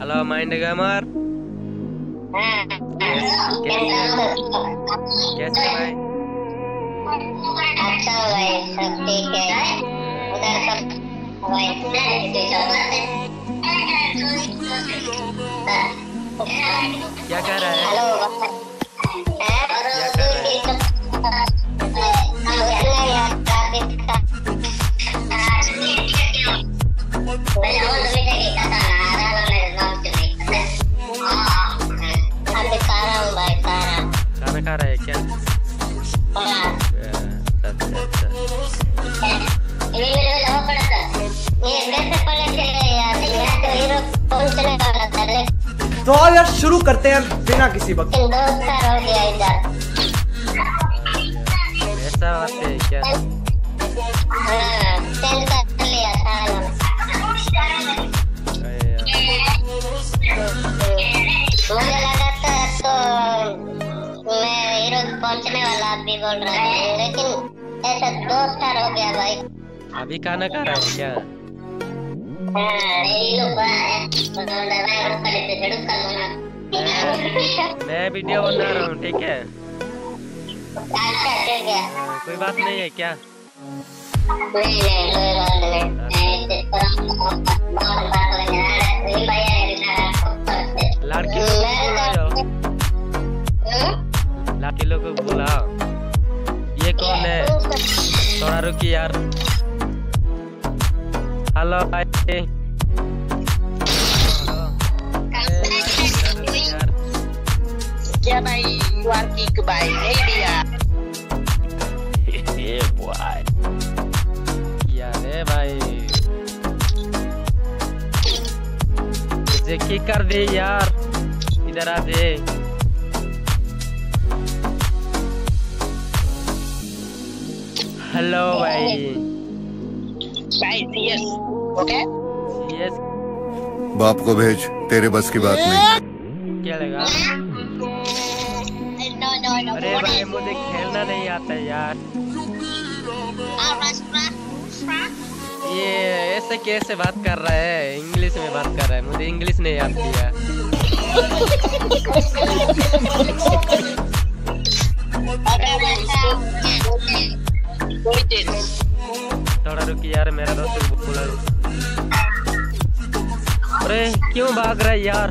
Hello mind gamer. कैसे भाई? अच्छा भाई, सब ठीक है। उधर सब भाई क्या कर रहा है? हेलो क्या कर रहा है? खाना खा रहा है क्या? अच्छा। तो आओ यार शुरू करते हैं बिना किसी वक्त। ऐसा बात है क्या? अरे यार, मुझे लगा था तो मैं हीरो पहुंचने वाला आप भी बोल रहे थे, लेकिन ऐसा 2 स्टार हो गया भाई। अभी खाना खा रहा है क्या? मैं वीडियो बना रहा हूँ, ठीक है? अच्छा ठीक है। कोई बात नहीं है क्या? नहीं कोई बात नहीं। लड़की लोग को बुलाओ, लड़की लोग को बुलाओ। ये कौन है? थोड़ा रुकी यार। हेलो भाई। क्या भाई, you are kicked by media. Boy क्या रे भाई, मुझे किक कर दे यार, इधर आ दे। हेलो भाई। Guys, yes, okay? यस, बाप को भेज, तेरे बस की बात नहीं। क्या लगा? No. अरे भाई मुझे खेलना नहीं आता यार। ये ऐसे कैसे बात कर रहा है? इंग्लिश में बात कर रहा है, मुझे इंग्लिश नहीं आती है। थोड़ा रुकी यार, मेरा दोस्त बोला। अरे क्यों भाग रहा है यार?